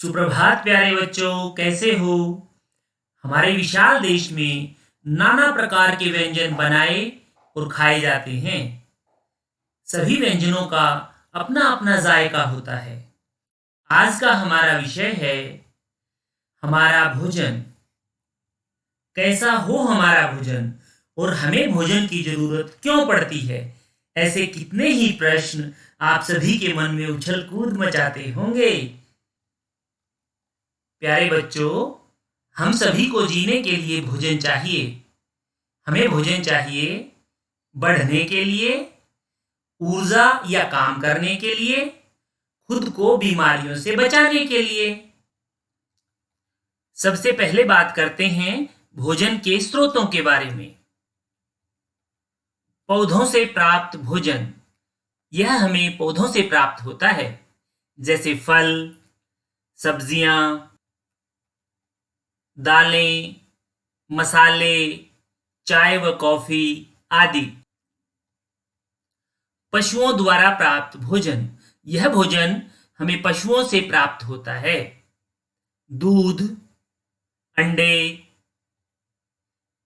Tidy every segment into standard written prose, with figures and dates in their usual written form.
सुप्रभात प्यारे बच्चों, कैसे हो। हमारे विशाल देश में नाना प्रकार के व्यंजन बनाए और खाए जाते हैं। सभी व्यंजनों का अपना अपना जायका होता है। आज का हमारा विषय है हमारा भोजन। कैसा हो हमारा भोजन और हमें भोजन की जरूरत क्यों पड़ती है। ऐसे कितने ही प्रश्न आप सभी के मन में उछल कूद मचाते होंगे। प्यारे बच्चों, हम सभी को जीने के लिए भोजन चाहिए। हमें भोजन चाहिए बढ़ने के लिए, ऊर्जा या काम करने के लिए, खुद को बीमारियों से बचाने के लिए। सबसे पहले बात करते हैं भोजन के स्रोतों के बारे में। पौधों से प्राप्त भोजन, यह हमें पौधों से प्राप्त होता है, जैसे फल, सब्जियां, दालें, मसाले, चाय व कॉफी आदि। पशुओं द्वारा प्राप्त भोजन, यह भोजन हमें पशुओं से प्राप्त होता है। दूध, अंडे,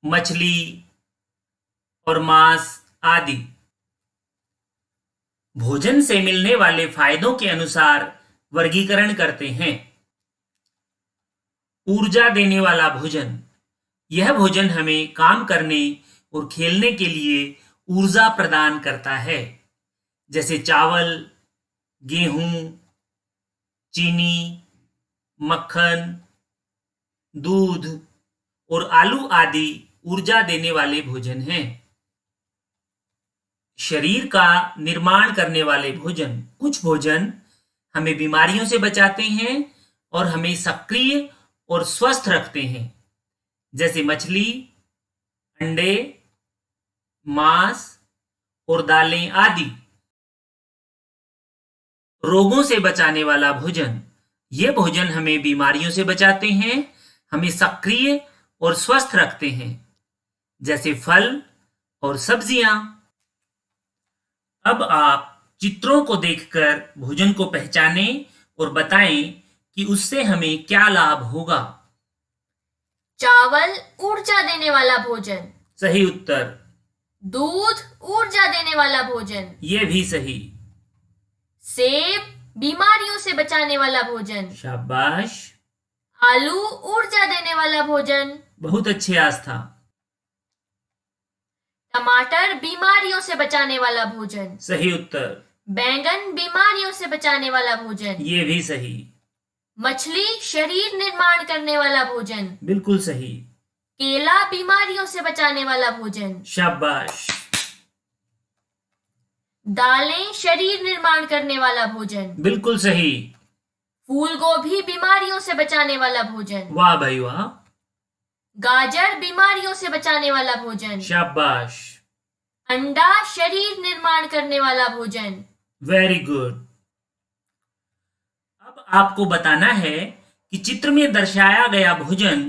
मछली और मांस आदि। भोजन से मिलने वाले फायदों के अनुसार वर्गीकरण करते हैं। ऊर्जा देने वाला भोजन, यह भोजन हमें काम करने और खेलने के लिए ऊर्जा प्रदान करता है, जैसे चावल, गेहूं, चीनी, मक्खन, दूध और आलू आदि ऊर्जा देने वाले भोजन हैं। शरीर का निर्माण करने वाले भोजन, कुछ भोजन हमें बीमारियों से बचाते हैं और हमें सक्रिय और स्वस्थ रखते हैं, जैसे मछली, अंडे, मांस और दालें आदि। रोगों से बचाने वाला भोजन, ये भोजन हमें बीमारियों से बचाते हैं, हमें सक्रिय और स्वस्थ रखते हैं, जैसे फल और सब्जियां। अब आप चित्रों को देखकर भोजन को पहचानें और बताएं कि उससे हमें क्या लाभ होगा। चावल ऊर्जा देने वाला भोजन। सही उत्तर। दूध ऊर्जा देने वाला भोजन। ये भी सही। सेब बीमारियों से बचाने वाला भोजन। शाबाश। आलू ऊर्जा देने वाला भोजन। बहुत अच्छे आस्था। टमाटर बीमारियों से बचाने वाला भोजन। सही उत्तर। बैंगन बीमारियों से बचाने वाला भोजन। ये भी सही। मछली शरीर निर्माण करने वाला भोजन। बिल्कुल सही। केला बीमारियों से बचाने वाला भोजन। शाबाश। दालें शरीर निर्माण करने वाला भोजन। बिल्कुल सही। फूल गोभी बीमारियों से बचाने वाला भोजन। वाह भाई वाह। गाजर बीमारियों से बचाने वाला भोजन। शाबाश। अंडा शरीर निर्माण करने वाला भोजन। Very good. अब आपको बताना है कि चित्र में दर्शाया गया भोजन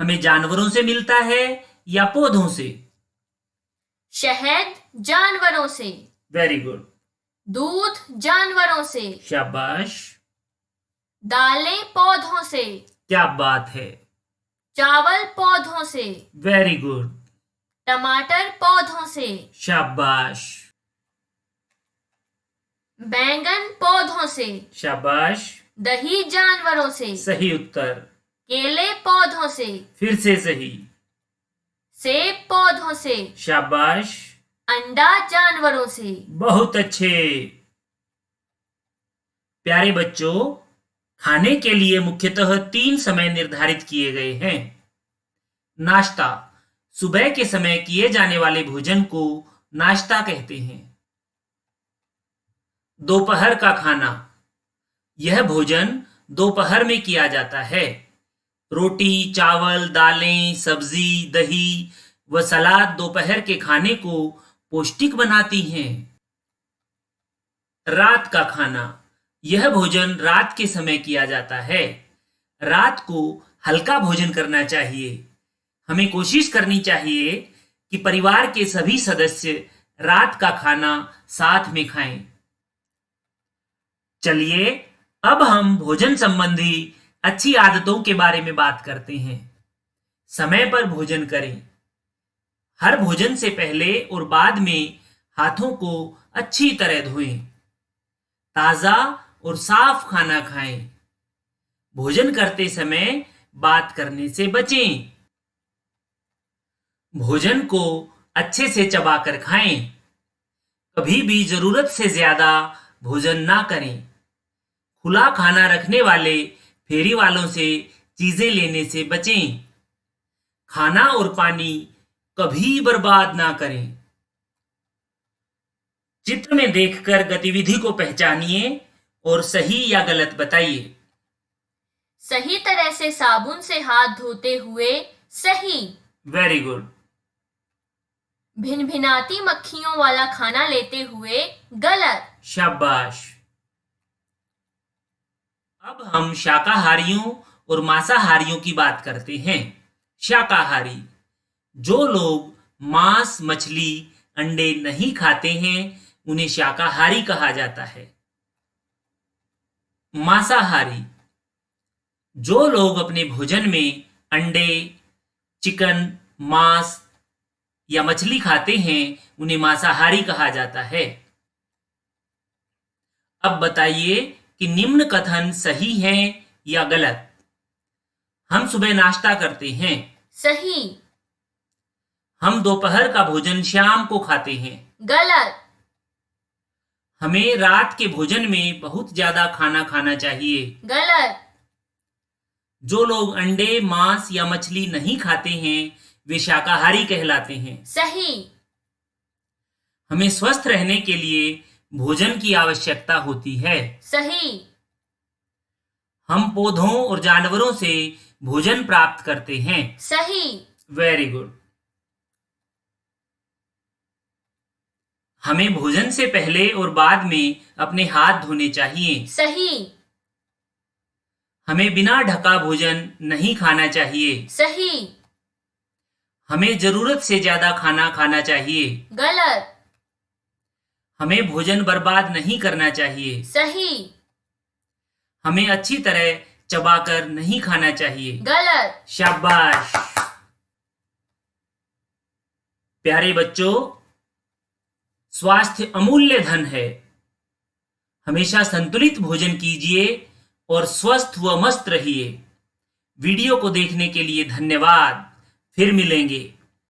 हमें जानवरों से मिलता है या पौधों से। शहद जानवरों से। Very good. दूध जानवरों से। शाबाश। दालें पौधों से। क्या बात है। चावल पौधों से। Very good. टमाटर पौधों से। शाबाश। बैंगन पौधों से। शाबाश। दही जानवरों से। सही उत्तर। केले पौधों से। फिर से सही। सेब पौधों से। शाबाश। अंडा जानवरों से। बहुत अच्छे। प्यारे बच्चों, खाने के लिए मुख्यतः 3 समय निर्धारित किए गए हैं। नाश्ता, सुबह के समय किए जाने वाले भोजन को नाश्ता कहते हैं। दोपहर का खाना, यह भोजन दोपहर में किया जाता है। रोटी, चावल, दालें, सब्जी, दही व सलाद दोपहर के खाने को पौष्टिक बनाती हैं। रात का खाना, यह भोजन रात के समय किया जाता है। रात को हल्का भोजन करना चाहिए। हमें कोशिश करनी चाहिए कि परिवार के सभी सदस्य रात का खाना साथ में खाएं। चलिए अब हम भोजन संबंधी अच्छी आदतों के बारे में बात करते हैं। समय पर भोजन करें। हर भोजन से पहले और बाद में हाथों को अच्छी तरह धोएं। ताज़ा और साफ खाना खाएं। भोजन करते समय बात करने से बचें। भोजन को अच्छे से चबाकर खाएं। कभी भी जरूरत से ज्यादा भोजन ना करें। खुला खाना रखने वाले फेरी वालों से चीजें लेने से बचें। खाना और पानी कभी बर्बाद ना करें। चित्र में देखकर गतिविधि को पहचानिए और सही या गलत बताइए। सही तरह से साबुन से हाथ धोते हुए सही। Very good. भिनभिनाती मक्खियों वाला खाना लेते हुए गलत। शाबाश। अब हम शाकाहारियों और मांसाहारियों की बात करते हैं। शाकाहारी, जो लोग मांस, मछली, अंडे नहीं खाते हैं उन्हें शाकाहारी कहा जाता है। मांसाहारी, जो लोग अपने भोजन में अंडे, चिकन, मांस या मछली खाते हैं उन्हें मांसाहारी कहा जाता है। अब बताइए कि निम्न कथन सही है या गलत। हम सुबह नाश्ता करते हैं। सही। हम दोपहर का भोजन शाम को खाते हैं। गलत। हमें रात के भोजन में बहुत ज्यादा खाना खाना चाहिए। गलत। जो लोग अंडे, मांस या मछली नहीं खाते हैं वे शाकाहारी कहलाते हैं। सही। हमें स्वस्थ रहने के लिए भोजन की आवश्यकता होती है। सही। हम पौधों और जानवरों से भोजन प्राप्त करते हैं। सही। Very good. हमें भोजन से पहले और बाद में अपने हाथ धोने चाहिए। सही। हमें बिना ढका भोजन नहीं खाना चाहिए। सही। हमें जरूरत से ज्यादा खाना खाना चाहिए। गलत। हमें भोजन बर्बाद नहीं करना चाहिए। सही। हमें अच्छी तरह चबाकर नहीं खाना चाहिए। गलत। शाबाश। प्यारे बच्चों, स्वास्थ्य अमूल्य धन है। हमेशा संतुलित भोजन कीजिए और स्वस्थ व मस्त रहिए। वीडियो को देखने के लिए धन्यवाद। फिर मिलेंगे।